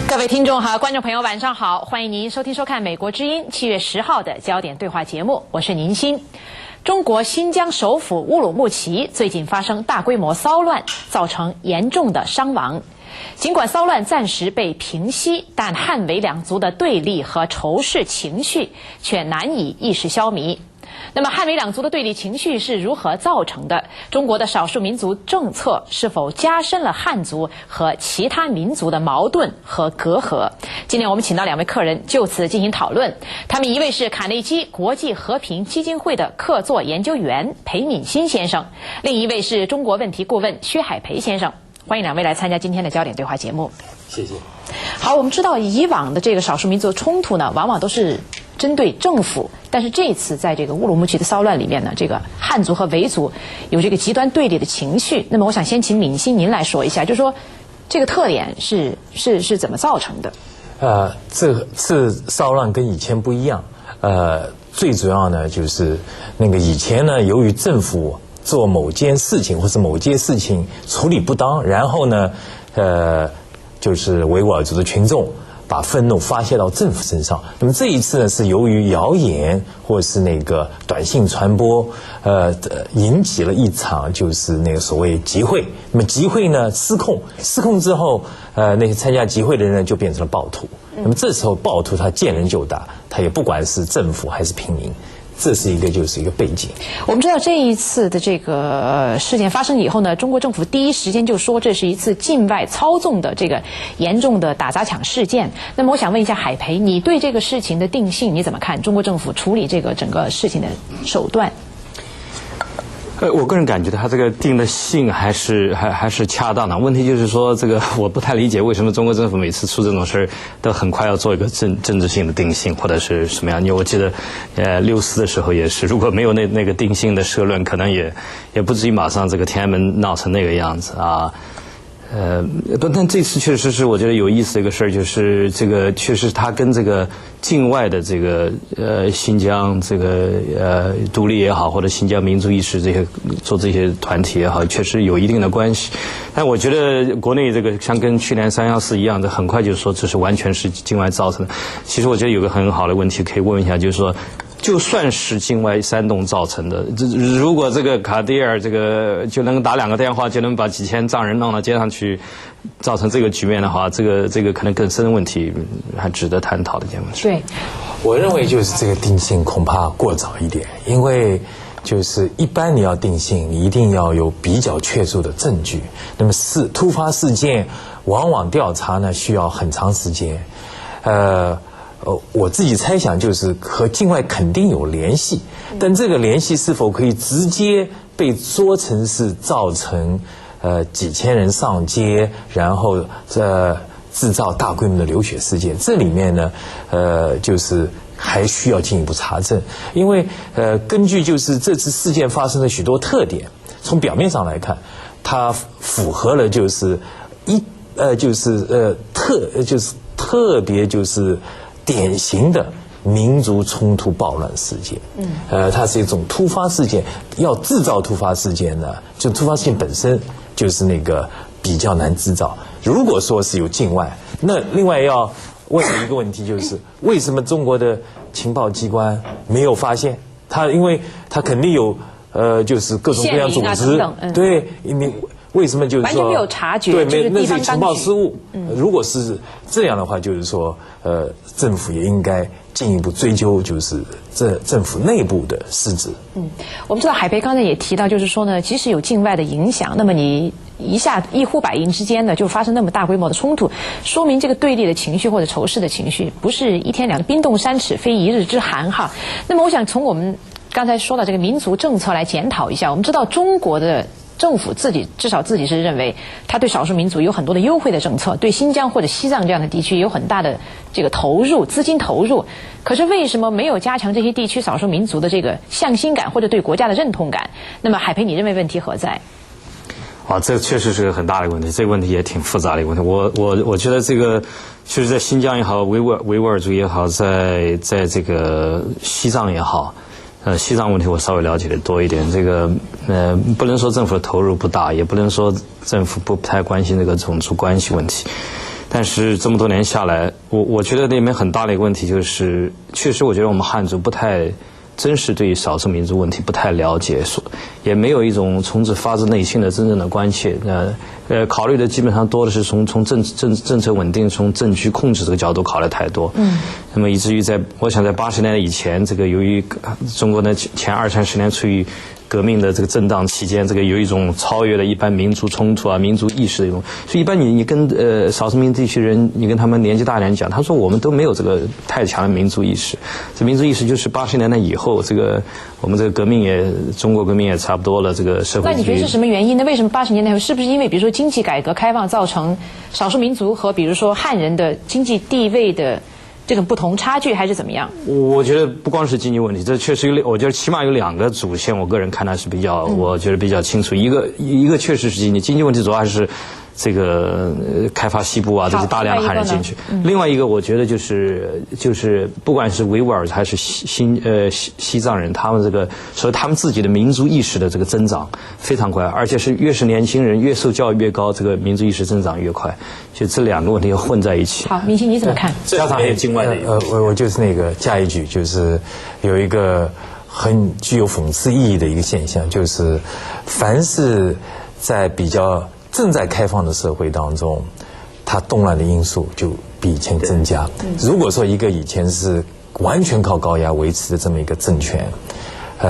各位听众和观众朋友，晚上好！欢迎您收听收看《美国之音》7月10号的焦点对话节目，我是宁鑫。中国新疆首府乌鲁木齐最近发生大规模骚乱，造成严重的伤亡。尽管骚乱暂时被平息，但汉维两族的对立和仇视情绪却难以一时消弭。那么汉维两族的对立情绪是如何造成的？中国的少数民族政策是否加深了汉族和其他民族的矛盾和隔阂？今天我们请到两位客人就此进行讨论。他们一位是卡内基国际和平基金会的客座研究员裴敏欣先生，另一位是中国问题顾问薛海培先生。欢迎两位来参加今天的焦点对话节目。谢谢。好，我们知道以往的这个少数民族冲突呢，往往都是针对政府，但是这一次在这个乌鲁木齐的骚乱里面呢，这个汉族和维族有这个极端对立的情绪。那么我想先请敏欣您来说一下，就是说这个特点是怎么造成的？这次骚乱跟以前不一样。最主要呢就是那个以前呢，由于政府做某件事情或是某件事情处理不当，然后呢，就是维吾尔族的群众把愤怒发泄到政府身上。那么这一次呢，是由于谣言或是那个短信传播，引起了一场就是那个所谓集会。那么集会呢失控之后，那些参加集会的人呢就变成了暴徒。那么这时候暴徒他见人就打，他也不管是政府还是平民。这是就是一个背景。我们知道这一次的这个事件发生以后呢，中国政府第一时间就说这是一次境外操纵的这个严重的打砸抢事件。那么我想问一下海培，你对这个事情的定性你怎么看？中国政府处理这个整个事情的手段？我个人感觉他这个定的性还是恰当的。问题就是说，这个我不太理解为什么中国政府每次出这种事儿都很快要做一个政治性的定性或者是什么样。因为我记得，64的时候也是，如果没有那个定性的社论，可能也不至于马上这个天安门闹成那个样子啊。但这次确实是我觉得有意思的一个事儿，就是这个确实它跟这个境外的这个新疆这个独立也好，或者新疆民族意识这些团体也好，确实有一定的关系。但我觉得国内这个像跟去年314一样的，很快就说这是完全是境外造成的。其实我觉得有个很好的问题可以问一下，就是说，就算是境外煽动造成的，如果这个卡地尔这个就能打2个电话就能把几千藏人弄到街上去，造成这个局面的话，这个可能更深的问题还值得探讨的一件问题。对，我认为就是这个定性恐怕过早一点，因为就是一般你要定性，你一定要有比较确凿的证据。那么突发事件，往往调查呢需要很长时间。我自己猜想就是和境外肯定有联系，但这个联系是否可以直接被说成是造成几千人上街，然后制造大规模的流血事件，这里面呢就是还需要进一步查证。因为根据就是这次事件发生的许多特点，从表面上来看，它符合了就是特别就是典型的民族冲突暴乱事件。它是一种突发事件。要制造突发事件呢，就突发事件本身就是那个比较难制造。如果说是有境外，那另外要问的一个问题就是，为什么中国的情报机关没有发现？因为他肯定有就是各种各样组织，对你。为什么就是说完全没有察觉？对，那是情报失误。如果是这样的话，就是说，政府也应该进一步追究，就是政府内部的失职。我们知道海培刚才也提到，就是说呢，即使有境外的影响，那么你一呼百应之间呢，就发生那么大规模的冲突，说明这个对立的情绪或者仇视的情绪不是一天两冰冻三尺非一日之寒哈。那么我想从我们刚才说到这个民族政策来检讨一下。我们知道中国的政府至少自己是认为，他对少数民族有很多的优惠的政策，对新疆或者西藏这样的地区有很大的这个资金投入。可是为什么没有加强这些地区少数民族的这个向心感或者对国家的认同感？那么海培，你认为问题何在？这确实是个很大的问题，这个问题也挺复杂的一个问题。我觉得这个确实在新疆也好，维吾尔族也好，在这个西藏也好。西藏问题我稍微了解的多一点，这个不能说政府的投入不大，也不能说政府不太关心这个种族关系问题。但是这么多年下来，我觉得里面很大的一个问题就是，确实我觉得我们汉族不太真实对于少数民族问题不太了解，也没有一种从自发自内心的真正的关切。考虑的基本上多的是从政策稳定、从政局控制这个角度考虑太多。那么以至于我想在80年代以前，这个由于中国的前20-30年处于革命的这个震荡期间，这个有一种超越了一般民族冲突啊、民族意识的一种，所以一般你跟少数民族地区人，你跟他们年纪大一点讲，他说我们都没有这个太强的民族意识。这民族意识就是80年代以后，这个我们这个中国革命也差不多了，这个社会。那你觉得是什么原因呢？为什么80年代后是不是因为比如说经济改革开放造成少数民族和比如说汉人的经济地位的这种不同差距，还是怎么样？我觉得不光是经济问题，这确实我觉得起码有2个主线，我个人看来是我觉得比较清楚。一个确实是经济问题，主要还是这个开发西部啊，这些大量汉人进去。另外一个，我觉得就是不管是维吾尔还是西藏人，他们这个所以他们自己的民族意识的这个增长非常快，而且是越是年轻人越受教育越高，这个民族意识增长越快。就这2个问题混在一起。好，明星你怎么看？加上还有境外的。我就是加一句，就是有一个很具有讽刺意义的一个现象，就是凡是在比较正在开放的社会当中，它动乱的因素就比以前增加。如果说一个以前是完全靠高压维持的这么一个政权，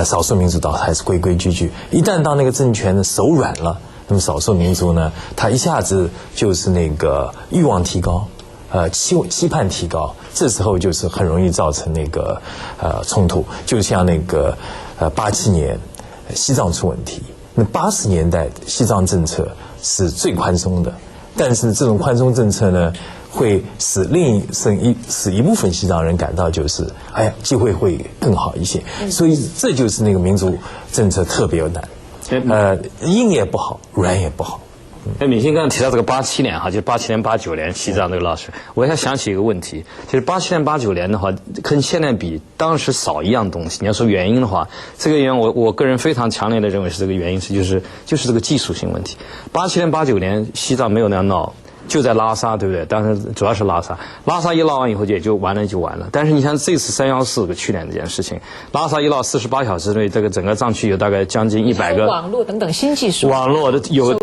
少数民族倒还是规规矩矩，一旦当那个政权手软了，那么少数民族呢，他一下子就是那个欲望提高，期盼提高，这时候就是很容易造成那个冲突。就像那个87年西藏出问题，那80年代西藏政策是最宽松的，但是这种宽松政策呢，会使一部分西藏人感到就是机会会更好一些，所以这就是那个民族政策特别难。硬也不好，软也不好。闵鑫刚才提到这个87年哈，就87年、89年西藏这个老师，我才想起一个问题，就是87年、89年的话，跟现在比，当时少一样东西。你要说原因的话，这个原因我个人非常强烈的认为是这个原因就是这个技术性问题。87年、89年西藏没有那样闹。就在拉萨，对不对？当时主要是拉萨一闹完以后也就完了。但是你像这次314去年这件事情，拉萨一闹48小时内，这个整个藏区有大概将近100个网络等等新技术，网络的有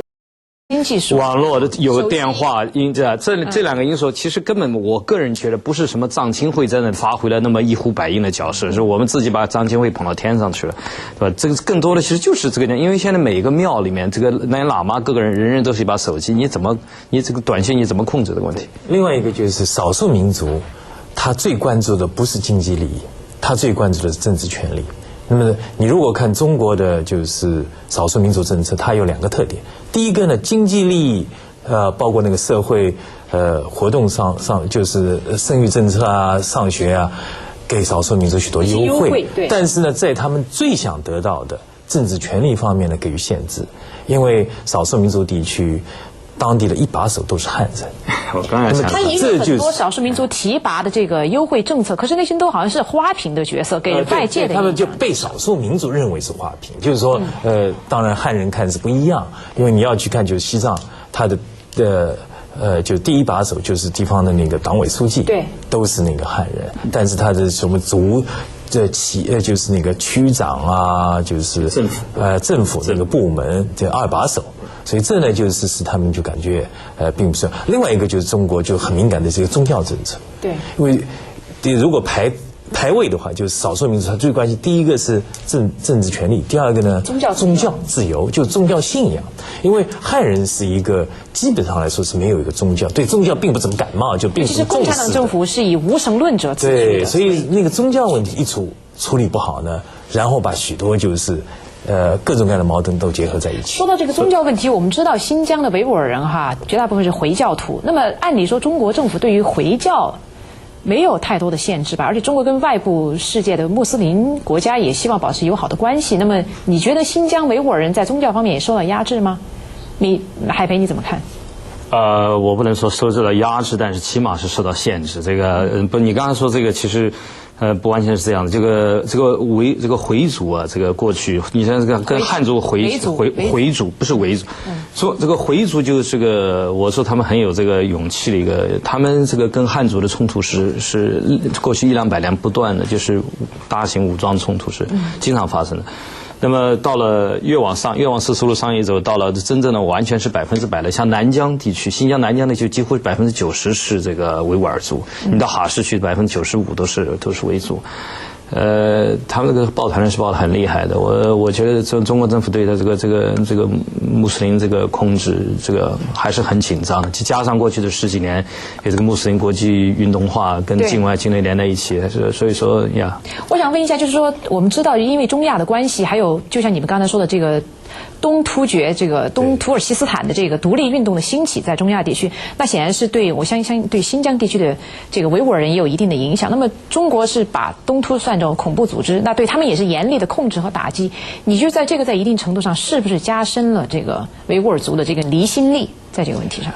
新技术，网络的有电话这2个因素，其实根本我个人觉得不是什么藏青会真的发挥了那么一呼百应的角色，是我们自己把藏青会捧到天上去了，对吧？这个更多的其实就是这个，因为现在每一个庙里面，这个那些喇嘛，个个人都是一把手机，你这个短信你怎么控制这个问题？另外一个就是少数民族，他最关注的不是经济利益，他最关注的是政治权利。那么你如果看中国的就是少数民族政策，它有2个特点。第一个呢，经济利益，包括那个社会活动上就是生育政策啊、上学啊，给少数民族许多优惠。但是呢，在他们最想得到的政治权利方面呢，给予限制，因为少数民族地区当地的一把手都是汉人。我刚才想，他也有很多少数民族提拔的这个优惠政策，可是那些都好像是花瓶的角色，给外界的他们就被少数民族认为是花瓶。就是说，当然汉人看是不一样，因为你要去看，就是西藏，他的就第一把手就是地方的那个党委书记，对，都是那个汉人，但是他的什么族。就是那个区长啊，就是政府那个部门这2把手，所以这呢就是使他们就感觉并不是。另外一个就是中国就很敏感的这个宗教政策，对，因为如果排位的话，就是少数民族他最关心第一个是政治权利，第2个呢宗教自由，就是宗教信仰。因为汉人是一个基本上来说是没有一个宗教，对宗教并不怎么感冒，就并不重视。其实共产党政府是以无神论者自居的，对，所以那个宗教问题一处理不好呢，然后把许多就是各种各样的矛盾都结合在一起。说到这个宗教问题，我们知道新疆的维吾尔人绝大部分是回教徒。那么按理说，中国政府对于回教没有太多的限制吧？而且中国跟外部世界的穆斯林国家也希望保持友好的关系。那么你觉得新疆维吾尔人在宗教方面也受到压制吗？海培你怎么看？我不能说受到压制，但是起码是受到限制。这个你刚才说这个，其实不完全是这样的。这个回族啊，这个过去，你像这个跟汉族回族不是维族，说这个回族就是个，我说他们很有这个勇气的一个，他们这个跟汉族的冲突是过去100-200年不断的，就是大型武装冲突是经常发生的。那么到了越往丝绸路上一走，到了真正的完全是100%的，像南疆地区，新疆南疆地区几乎90%是这个维吾尔族，你到哈市区95%都是维族。他们这个抱团人是抱得很厉害的。我觉得中国政府对他这个穆斯林这个控制这个还是很紧张的，加上过去的10几年有这个穆斯林国际运动化跟境内连在一起，所以说呀。我想问一下，就是说我们知道因为中亚的关系，还有就像你们刚才说的这个东突厥这个东土尔其斯坦的这个独立运动的兴起，在中亚地区，那显然是我相信对新疆地区的这个维吾尔人也有一定的影响。那么中国是把东突算成恐怖组织，那对他们也是严厉的控制和打击。你就在一定程度上，是不是加深了这个维吾尔族的这个离心力在这个问题上？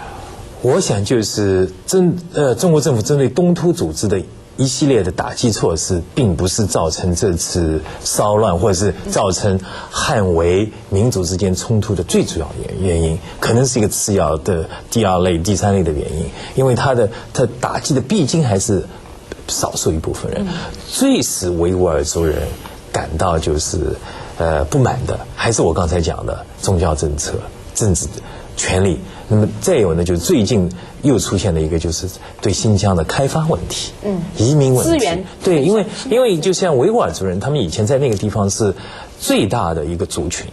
我想就是中国政府针对东突组织的一系列的打击措施，并不是造成这次骚乱或者是造成汉维民族之间冲突的最主要的原因，可能是一个次要的第2类、第3类的原因。因为它打击的毕竟还是少数一部分人，最使维吾尔族人感到就是不满的，还是我刚才讲的宗教政策、政治权利。那么再有呢，就是最近又出现了一个，就是对新疆的开发问题，移民问题，资源。对，因为就像维吾尔族人，他们以前在那个地方是最大的一个族群，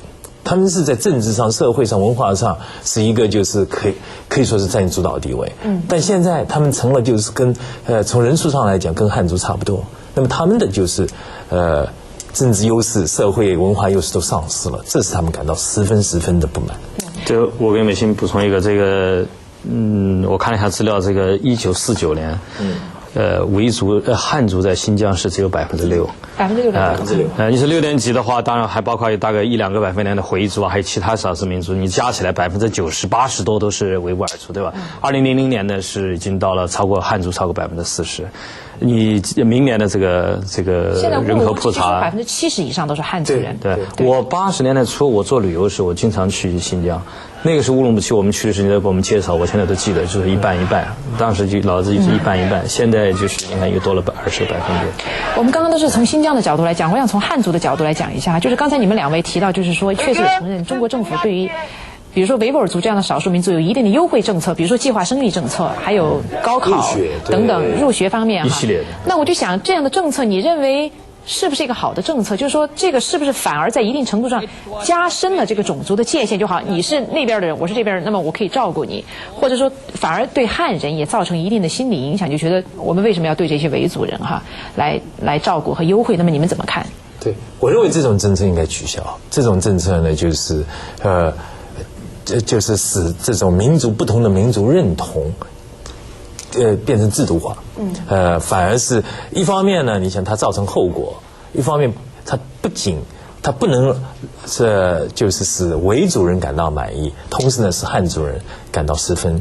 他们是在政治上、社会上、文化上是一个就是可以说是占主导地位。但现在他们成了就是从人数上来讲跟汉族差不多，那么他们的就是政治优势、社会文化优势都丧失了，这是他们感到十分的不满。就我跟美心补充一个，我看了一下资料，这个1949年，汉族在新疆是只有6%。你是6点几的话，当然还包括大概1-2个百分点的回族啊，还有其他少数民族，你加起来90%-80%多都是维吾尔族，对吧？2000年呢是已经到了汉族超过40%。你明年的这个人口普查，70%以上都是汉族人。对，我80年代初我做旅游时，我经常去新疆。那个是乌鲁木齐，我们去的时候你在给我们介绍，我现在都记得，就是一半一半。当时就老子就是一半一半，现在就是你看又多了20%。我们刚刚都是从新疆的角度来讲，我想从汉族的角度来讲一下，就是刚才你们2位提到，就是说确实也承认中国政府对于比如说维吾尔族这样的少数民族有一定的优惠政策，比如说计划生育政策，还有高考等等入学方面一系列的。那我就想，这样的政策你认为是不是一个好的政策？就是说，这个是不是反而在一定程度上加深了这个种族的界限？就好，你是那边的人，我是这边人，那么我可以照顾你，或者说反而对汉人也造成一定的心理影响，就觉得我们为什么要对这些维族人来照顾和优惠？那么你们怎么看？对，我认为这种政策应该取消。这种政策呢，就是就是使这种不同的民族认同变成制度化，反而是一方面呢，你想它造成后果，一方面它不能就是使维族人感到满意，同时呢使汉族人感到十分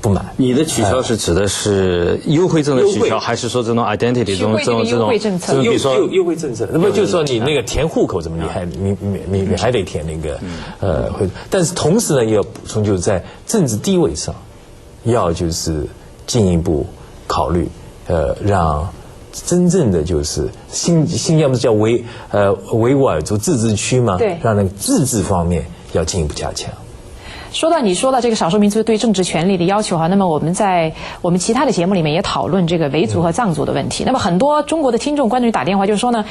不满。你的取消是指的是优惠政策取消，还是说这种 identity 这种优惠政策？比如说优惠政策，那么就是说你那个填户口怎么你还得填那个但是同时呢也要补充，就是在政治地位上要就是进一步考虑让真正的就是新疆不是叫维吾尔族自治区吗？对，让那个自治方面要进一步加强。你说到这个少数民族对政治权利的要求哈，那么我们在我们其他的节目里面也讨论这个维族和藏族的问题。那么很多中国的听众观众打电话就是说呢，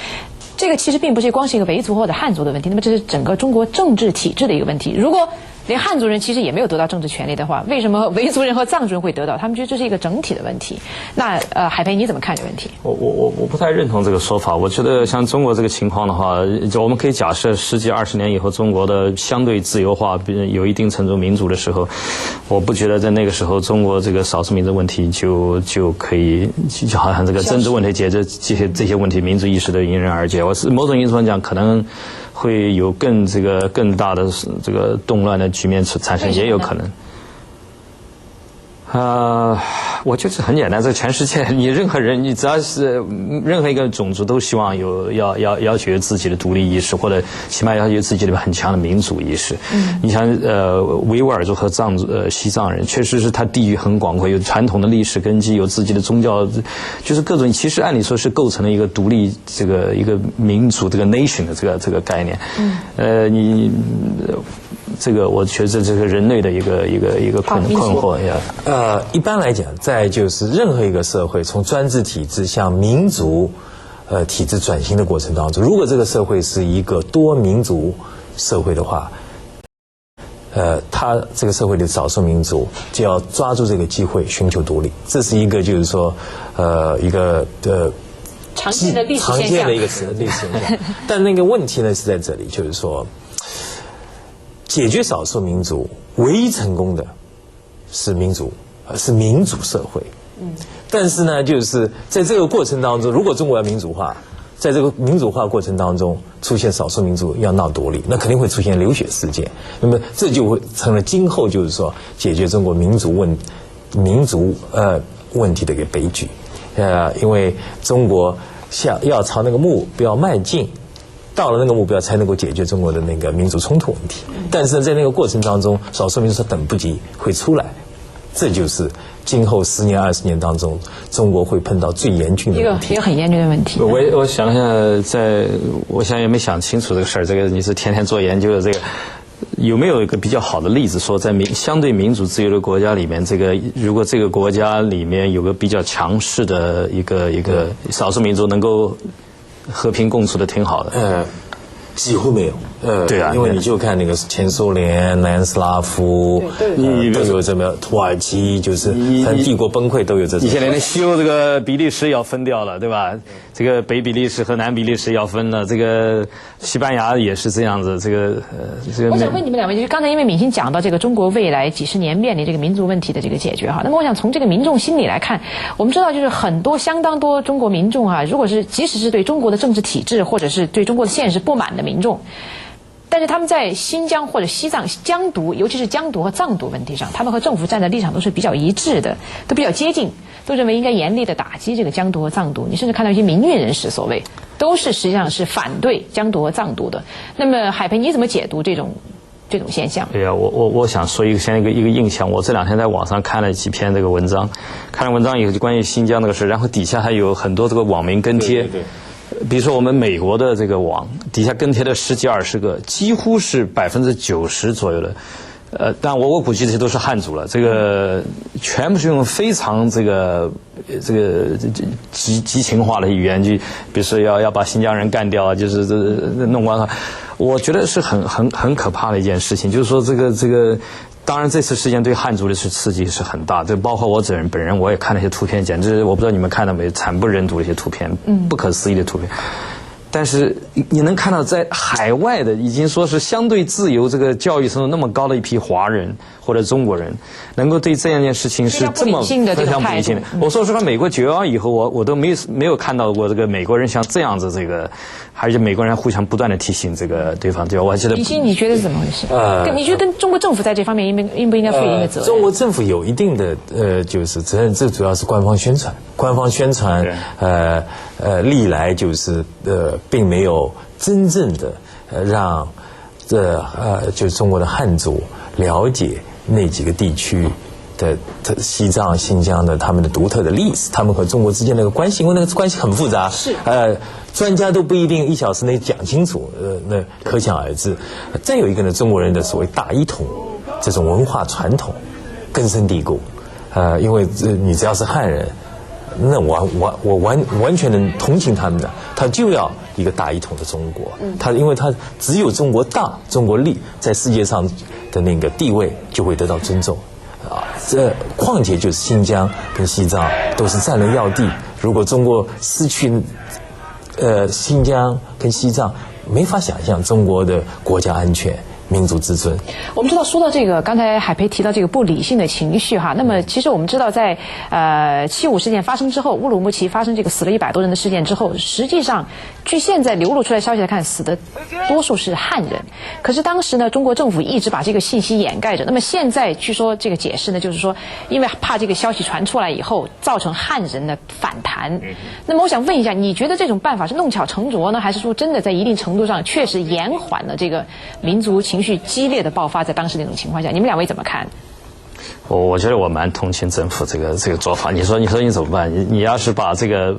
这个其实并不是光是一个维族或者汉族的问题，那么这是整个中国政治体制的一个问题。如果连汉族人其实也没有得到政治权利的话，为什么维族人和藏族人会得到？他们觉得这是一个整体的问题。那海培你怎么看这个问题？我不太认同这个说法。我觉得像中国这个情况的话，我们可以假设10几20年以后中国的相对自由化，有一定程度民主的时候，我不觉得在那个时候中国这个少数民族问题就可以就好像这个政治问题解决这些问题，民族意识都迎刃而解。某种意义上讲，可能会有更大的这个动乱的局面产生，也有可能。我觉得这很简单，这全世界你任何人，你只要是任何一个种族都希望要求自己的独立意识，或者起码要有自己的很强的民族意识。你像维吾尔族和西藏人，确实是他地域很广阔，有传统的历史根基，有自己的宗教，就是各种，其实按理说是构成了一个独立一个民族这个 nation 的这个概念。这个我觉得这是人类的一个困惑呀。一般来讲，在就是任何一个社会从专制体制向民族体制转型的过程当中，如果这个社会是一个多民族社会的话，他这个社会的少数民族就要抓住这个机会寻求独立，这是一个就是说一个常见的历史常见的一个历史现象。但那个问题呢是在这里，就是说解决少数民族唯一成功的是民主社会。但是呢，就是在这个过程当中，如果中国要民主化，在这个民主化过程当中出现少数民族要闹独立，那肯定会出现流血事件。那么这就会成了今后就是说解决中国民族问题的一个悲剧。因为中国要朝那个目标迈进，到了那个目标才能够解决中国的那个民族冲突问题。但是在那个过程当中，少数民族等不及会出来，这就是今后10年20年当中中国会碰到最严峻的问题，一个很严峻的问题。我想一下，我想也没想清楚这个事儿。这个你是天天做研究的，这个有没有一个比较好的例子，说在相对民主自由的国家里面，如果这个国家里面有个比较强势的一个少数民族能够和平共处的挺好的？几乎没有。对啊，因为你就看那个前苏联、南斯拉夫，都有这么土耳其，就是帝国崩溃都有这种。以前连修这个比利时要分掉了，对吧？这个北比利时和南比利时要分了，这个西班牙也是这样子。我想问你们两位，就是刚才因为敏欣讲到这个中国未来几十年面临这个民族问题的这个解决哈，那么我想从这个民众心理来看，我们知道就是相当多中国民众啊，如果是即使是对中国的政治体制或者是对中国的现实不满的民众，但是他们在新疆或者西藏疆独，尤其是疆独和藏独问题上，他们和政府站的立场都是比较一致的，都比较接近，都认为应该严厉的打击这个疆独和藏独。你甚至看到一些民运人士，所谓都是实际上是反对疆独和藏独的。那么海培，你怎么解读这种现象？对呀，我想说一个印象。我这2天在网上看了几篇这个文章，看了文章以后就关于新疆那个事，然后底下还有很多这个网民跟贴。对。比如说我们美国的这个网底下跟贴了10几20个，几乎是90%左右的，但我估计这些都是汉族了，这个全部是用非常这个激情化的语言，就比如说要把新疆人干掉啊，就是弄完了，我觉得是很可怕的一件事情。就是说这个。当然，这次事件对汉族的刺激是很大，这包括我本人，我也看了一些图片，简直我不知道你们看到没，惨不忍睹的一些图片，不可思议的图片。但是你能看到，在海外的已经说是相对自由、这个教育程度那么高的一批华人或者中国人，能够对这样一件事情是这么非常不理性的。我说实话，美国9·11以后，我都没有看到过这个美国人像这样子而且美国人互相不断的提醒这个对方，对吧？我还记得。李欣，你觉得是怎么回事？你觉得跟中国政府在这方面应不应该负一定的责任？中国政府有一定的就是责任，这主要是官方宣传。官方宣传历来就是并没有真正的让就是中国的汉族了解那几个地区的西藏、新疆的他们的独特的历史，他们和中国之间那个关系，因为那个关系很复杂，是专家都不一定1小时内讲清楚，那可想而知。再有一个呢，中国人的所谓大一统这种文化传统根深蒂固，因为你只要是汉人，那我完全能同情他们的，他就要一个大一统的中国，因为他只有中国大、中国立，在世界上的那个地位就会得到尊重。况且就是新疆跟西藏都是战略要地，如果中国失去新疆跟西藏，没法想象中国的国家安全民族自尊。我们知道，说到这个，刚才海培提到这个不理性的情绪哈，那么其实我们知道在7·5事件发生之后，乌鲁木齐发生这个死了100多人的事件之后，实际上据现在流露出来消息来看，死的多数是汉人。可是当时呢，中国政府一直把这个信息掩盖着。那么现在据说这个解释呢，就是说因为怕这个消息传出来以后造成汉人的反弹。那么我想问一下，你觉得这种办法是弄巧成拙呢，还是说真的在一定程度上确实延缓了这个民族情绪激烈的爆发？在当时那种情况下，你们两位怎么看？我觉得我蛮同情政府这个做法。你说你怎么办？你要是把这个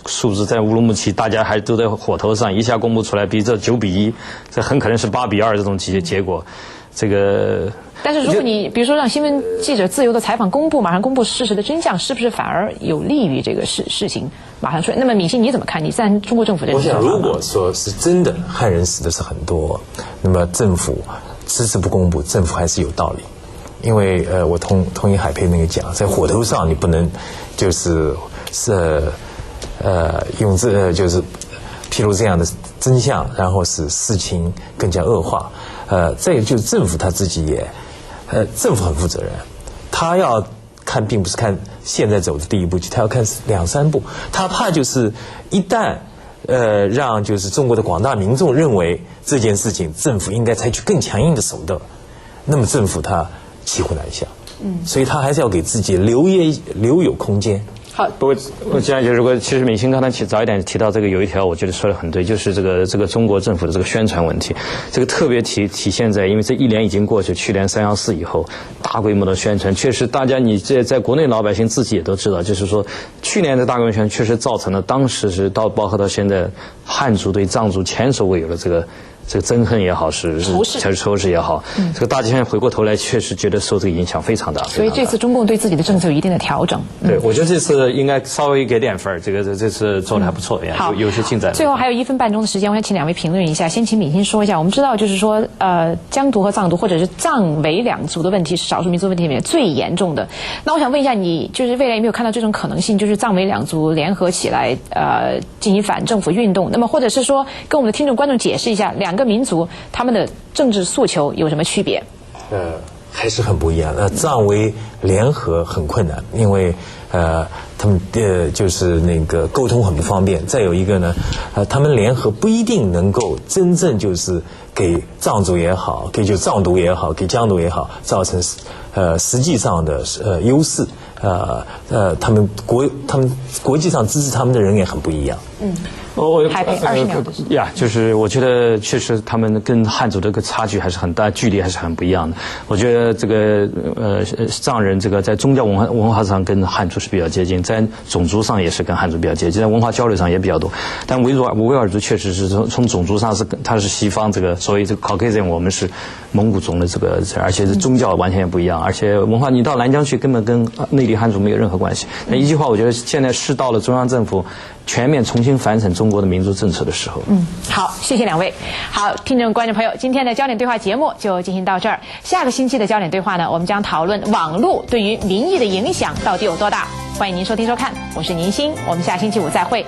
数字在乌鲁木齐大家还都在火头上，一下公布出来，比这9比1，这很可能是8比2这种结果。这个。但是如果你比如说让新闻记者自由的采访公布，马上公布事实的真相，是不是反而有利于这个事情马上出来？那么敏欣你怎么看？你赞成中国政府这种做法吗？我想，如果说是真的汉人死的是很多，那么政府迟迟不公布，政府还是有道理。因为我同意海培那个讲，在火头上你不能就是用就是披露这样的真相，然后使事情更加恶化。再一个就是政府他自己也，政府很负责任，他要看并不是看现在走的第一步，他要看2、3步，他怕就是一旦让就是中国的广大民众认为这件事情政府应该采取更强硬的手段，那么政府他骑虎难下，所以他还是要给自己留有空间。好，不过我这样就如果其实敏欣刚才早一点提到这个有一条，我觉得说得很对，就是这个中国政府的这个宣传问题，这个特别体现在，因为这1年已经过去，去年3·14以后，大规模的宣传，确实大家你在国内老百姓自己也都知道，就是说去年的大规模宣传确实造成了当时是包括到现在汉族对藏族前所未有的这个憎恨也好，是仇视也好，这个大家现在回过头来，确实觉得受这个影响非常大。所以这次中共对自己的政策有一定的调整。对，我觉得这次应该稍微给点分儿，这次做的还不错，有些进展。最后还有1分半钟的时间，我想请两位评论一下。先请敏欣说一下，我们知道就是说，疆独和藏独或者是藏维两族的问题是少数民族问题里面最严重的。那我想问一下你，就是未来有没有看到这种可能性，就是藏维两族联合起来，进行反政府运动？那么或者是说，跟我们的听众观众解释一下两个民族他们的政治诉求有什么区别？还是很不一样。藏维联合很困难，因为他们就是那个沟通很不方便。再有一个呢，他们联合不一定能够真正就是给藏族也好，给就藏独也好，给疆独也好，造成实际上的优势。他们国际上支持他们的人也很不一样。海培20秒的呀，就是我觉得确实他们跟汉族这个差距还是很大，距离还是很不一样的。我觉得这个藏人这个在宗教文化上跟汉族是比较接近，在种族上也是跟汉族比较接近，在文化交流上也比较多。但维吾尔族确实是从种族上它是西方这个所谓这个 Caucasian， 我们是蒙古族的这个，而且是宗教完全也不一样，而且文化你到南疆去根本跟内地汉族没有任何关系。那一句话，我觉得现在是到了中央政府全面重新反省中国的民族政策的时候。好，谢谢两位。好，听众观众朋友，今天的焦点对话节目就进行到这儿。下个星期的焦点对话呢，我们将讨论网络对于民意的影响到底有多大。欢迎您收听收看，我是宁欣，我们下星期5再会。